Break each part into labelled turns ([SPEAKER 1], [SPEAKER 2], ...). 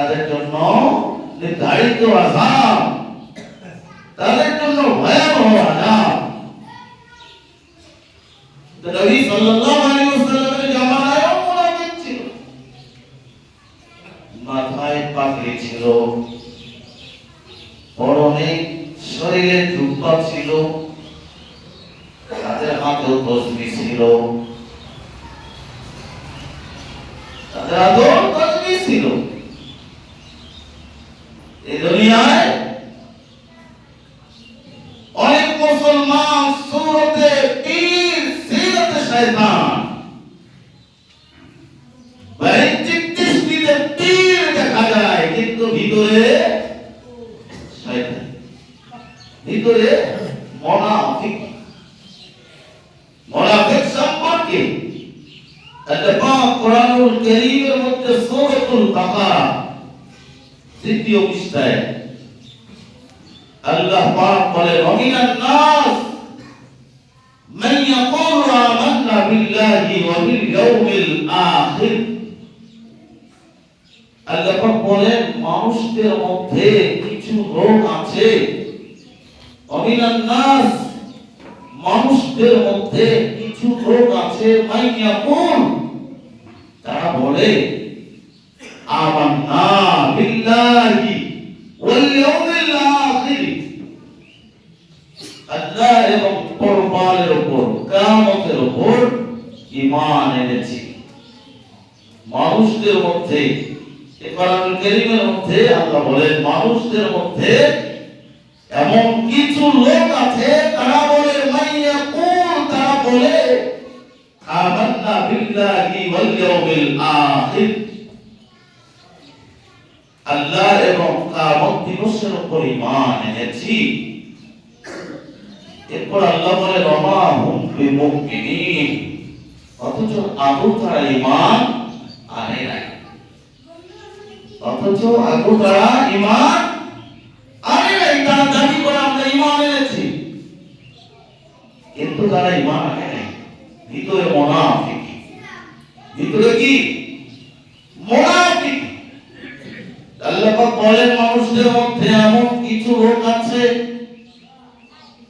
[SPEAKER 1] তাদের জন্য নির্ধারিত আযাব, তাদের জন্য ভয়াবহ আযাব। তো নবী সাল্লাল্লাহু আলাইহি ওয়াসাল্লামের জামানায়ও মুনাফিক ছিল, মাথায় পাগড়ি ছিল, পরনে শরীরে জুব্বা ছিল, তাদের হাতে তসবিহ ছিল, তাদের হাতে তসবিহ ছিল। এই দুনিয়ায় অনেক মুসলমান সুরতে পীর সিরতে শয়তান, বাহ্যিক দৃষ্টিতে পীর দেখা যায়, কিন্তু ভিতরে শয়তান, ভিতরে মুনাফিক। মুনাফিক সম্পর্কে আল্লাহ পাক কোরআনুল কারীমের মধ্যে সূরাতুল বাকারা 3য় পৃষ্ঠায় আল্লাহ পাক বলে, ওয়ামিনান নাস মান ইয়াকুলু আমান্না বিল্লাহি ওয়া বিল ইয়াউমিল আখির। আল্লাহ পাক বলেন, মানুষদের মধ্যে কিছু লোক আছে, ওয়ামিনান নাস, মানুষদের মধ্যে কিছু লোক আছে, মান ইয়াকুল, তারা বলে, আমান্না বিল্লাহি ওয়াল ইয়াউমিল আখির, আল্লাহ এবং পরকালের উপর, কিয়ামতের উপর ঈমান এনেছি। মানুষদের মধ্যে, কোরআনুল কারীমের মধ্যে আল্লাহ বলেন, মানুষদের মধ্যে এমন কিছু লোক আছে, তারা বলে, মাইয়াকুল, তারা বলে, আমান্না বিল্লাহি ওয়াল ইয়াউমিল আখির, আল্লাহ এবং কিয়ামত দিবসের উপর ঈমান এনেছি। এরপর আল্লাহ বলে, ওমা হুম বিমুমিনিন, অথচ আদৌ তারা ঈমান আনে নাই, অথচ আদৌ তারা ঈমান আনে নাই। তারা দাবি করে আমরা ঈমান এনেছি, কিন্তু তারা ঈমান আনে নাই। ভিতরে মুনাফিক, ভিতরে কি মুনাফিক। আল্লাহ পাক বলেন, মানুষদের মধ্যে এমন কিছু লোক আছে,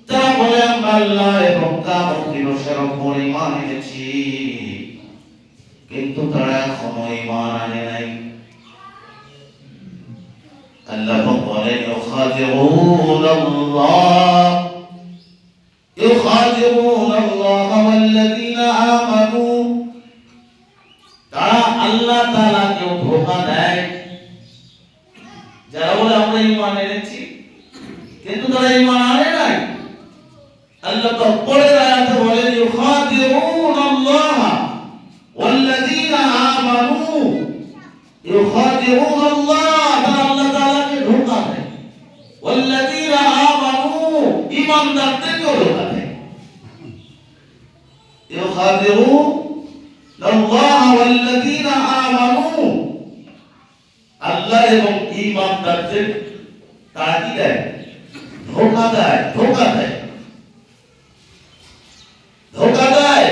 [SPEAKER 1] তারা বলে, আমরা আল্লাহ এবং কিয়ামত দিবসের উপর ঈমান এনেছি, কিন্তু তারা এখনো ঈমান আনে নাই। আল্লাহ পাক বলেন, ইউখাদিউনাল্লাহ ওয়াল্লাযীনা আমানু, তারা আল্লাহ তাআলাকে ধোঁকা দেয়। যারা বলে আমরা ঈমান এনেছি, কিন্তু তারা ঈমান আনে নাই। আল্লাহ তো পরের আয়াতে বলেন, ইউখাদিউনাল্লাহ ওয়াল্লাযীনা আমানু, ইউখাদিউনাল্লাহ, তারা আল্লাহ তাআলাকে ধোঁকা দেয়, ওয়াল্লাযীনা আমানু, ঈমানদারদেরকে ধোঁকা দেয়। ইউখাদিউনাল্লাহ ওয়াল্লাযীনা আমানু, আল্লাহ এবং ঈমানদারদের তারা কি দেয়? ধোঁকা দেয়, ধোঁকা দেয়, ধোঁকা দেয়।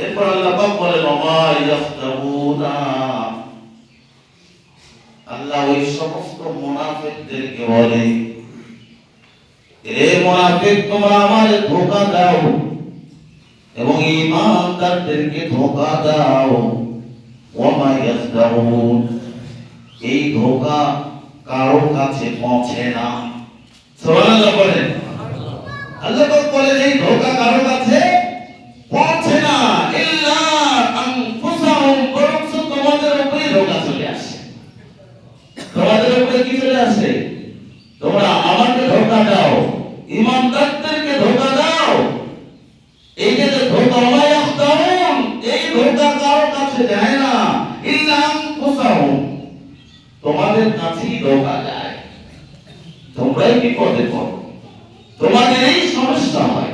[SPEAKER 1] এরপর আল্লাহ পাক বলেন, ওমা ইয়াখতাবুনা, আল্লাহ ওই সমস্ত মুনাফিকদেরকে বলে, এ মুনাফিক, তোমরা আমারে ধোঁকা দাও এবং ঈমানদারদেরকে ধোঁকা দাও। ওমা ইয়াখতাবুন, এই ধোঁকা কারো কাছে পৌঁছে না। সুবহানাল্লাহ বলেন। আল্লাহ পাক বলেন, এই ধোঁকা কারো কাছে পৌঁছে না, ইল্লা আনফুসাহুম, বরং তোমাদের উপরে ধোঁকা চলে আসে। তোমাদের উপরে কি চলে আসে? তোমরা আমাকে ধোঁকা দাও, ঈমানদারদেরকে ধোঁকা দাও। এই যে ধোঁকা, ওয়ায়াখতাউন, এই ধোঁকা কারো কাছে যায় না, ইল্লা আনফুসাহুম, তোমাদের কাছেই ধোঁকা যায়। তোমরাই বিপদে পড়ো, তোমাদেরই সমস্যা হয়,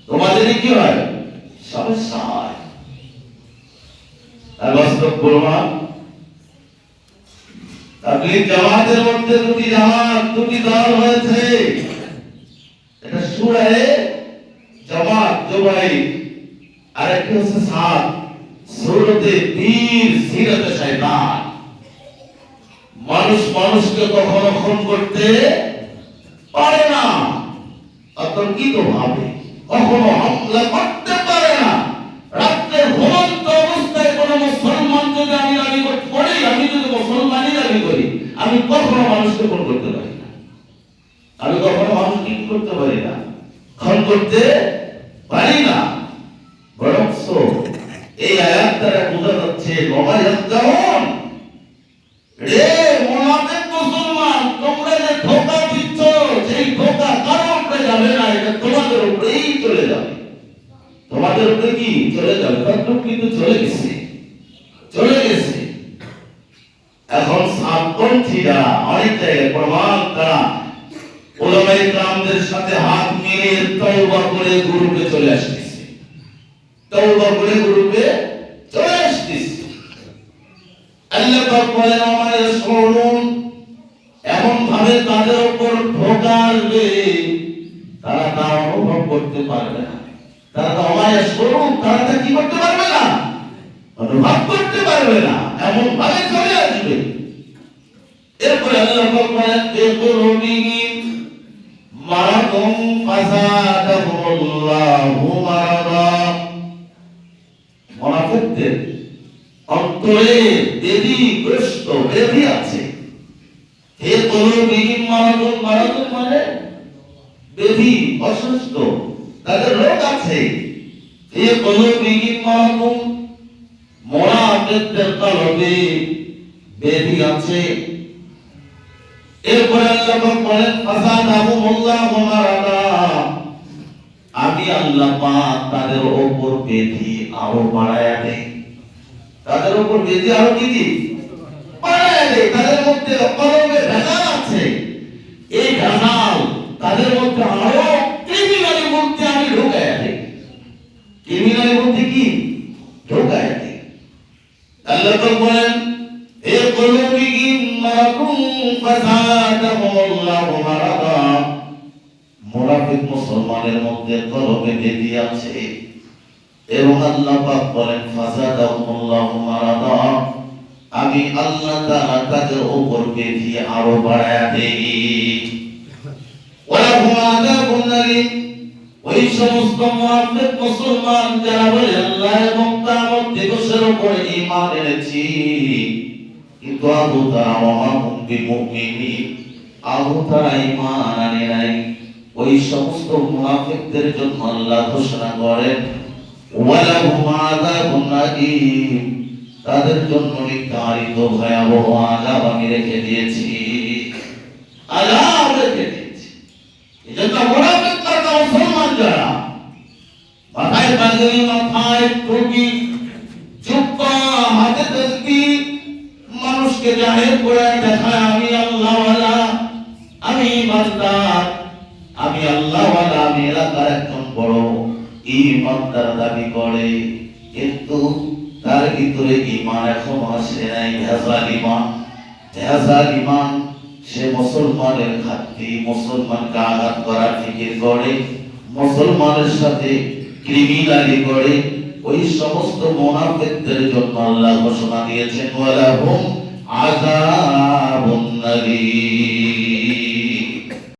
[SPEAKER 1] তোমাদেরই কি হয়? সমস্যা হয়। আর বাস্তব প্রমাণ, তাবলীগ জামাতের মধ্যে দুটি দল হয়েছে। এটা সূরা জামাত জুবাইর, আর একটা হচ্ছে সাদ সূরাতে পীর সিরতে শয়তান। মানুষ মানুষকে কখনো খুন করতে পারে না, অতর্কিত ভাবে কখনো হামলা করতে পারে না। রাত্রে ঘুমন্ত অবস্থায় কোন মুসলমান যদি আমি দাবি করি, আমি যদি মুসলমানই দাবি করি, আমি কখনো মানুষকে খুন করতে পারি না। আমি কখনো মানুষকে কি করতে পারি না? খুন করতে পারি না। বরং এই আয়াত দ্বারা বোঝা যাচ্ছে রে মুনাফিক মুসলমান, তোমরা যে ধোঁকা দিচ্ছ, সেই ধোঁকা কারো উপরে যাবে না, এটা তোমাদের উপরেই চলে যাবে। তোমাদের উপরে কি চলে যাবে? তদ্রুপ কিন্তু চলে গেছে, চলে গেছে। এখন সাতপন্থীরা অনেক জায়গায় প্রমাণ তারা ওলামায়ে কেরামদের সাথে হাত মিলিয়ে তওবা করে গ্রুপে চলে আসতেছে, তওবা করে গ্রুপে চলে আসতেছে। আল্লাহ পাক বলেন আমায় শুনুন, এমন ভাবে তাদের উপর ধোঁকা আসবে তারা তা অনুভব করতে পারবে না। তারা তো আমায় শুনুন, তারা তা কি করতে পারবে না? অনুভব করতে পারবে না, এমন ভাবে চলে আসবে। এরপরে আল্লাহ পাক বলেন বিকুলুবিহিম মারাদুম ফাযাদাহুমুল্লাহু মারাদা। মুনাফিকদের অন্তরে ব্যাধিগ্রস্ত, ব্যাধি আছে। হে কুলুবিহিম মারাদুম, মারাদুম মানে ব্যাধি, অসুস্থ, তাদের রোগ আছে। হে কুলুবিহিম মারাদুম, মুনাফিকদের কলবে ব্যাধি আছে। এরপরে আল্লাহ পাক বলেন ফাযাদাহুমুল্লাহু মারাদা, আমি আল্লাহ পাক তাদের উপর ব্যাধি আরো বাড়ায়া দেই। তাদের উপর ব্যাধি আরো কি দিই? বাড়ায়া দেই। তাদের মধ্যে কলবে ভেজাল আছে, এই ভেজাল তাদের মধ্যে আরো ক্রিমিনালি মধ্যে আমি ঢোকায়া দেই। ক্রিমিনালি মধ্যে কি ঢোকায়া দেই। আল্লাহ পাক বলেন হে কুলুবিহিম মারাদুম ফাযাদাহুমুল্লাহু মারাদা, মুনাফিক মুসলমানের মধ্যে কলবে ব্যাধি আছে এবং আল্লাহ পাক বলেন ফাযাদাহুমুল্লাহু মারাদা, আমি আল্লাহ তাআলা তাদের উপর ব্যাধি আরো বাড়ায়া দেই। ওয়ালাহুম আযাবুন আলীম, ওই সমস্ত মুনাফিক মুসলমান যারা বলে আল্লাহ এবং কিয়ামত দিবসের উপর ঈমান এনেছি কিন্তু আদৌ তারা ওয়াহুম বিমুমিনিন, আদৌ তারা ঈমান আনে নাই, ওই সমস্ত মুনাফিকদের জন্য আল্লাহ ঘোষণা করেন ওয়ালাহুম আযাবুন আলীম, তাদের জন্য নির্ধারিত ভয়াবহ আযাব আমি রেখে দিয়েছি, আযাব রেখে দিয়েছি। এজন্য মুনাফিক কারা? মুসলমান যারা মাথায় পাগড়ি, মাথায় টুপি, জুব্বা, হাতে তাসবিহ, মানুষকে জাহির করে দেখায় আমি আল্লাহওয়ালা, আমি ইমানদার, আমি আল্লাহওয়ালা, আমি এলাকার একজন বড় ইমানদার দাবি করে, কিন্তু তার ভিতরে ঈমান এখনো আসে নাই। ভেজাল ঈমান, ভেজাল ঈমান। সে মুসলমানের ঘাটতি, মুসলমানকে আঘাত করার ফিকির করে, মুসলমানের সাথে ক্রিমিনালি করে। ওই সমস্ত মুনাফিকদের জন্য আল্লাহ ঘোষণা দিয়েছেন ওয়ালাহুম আযাবুন আলীম।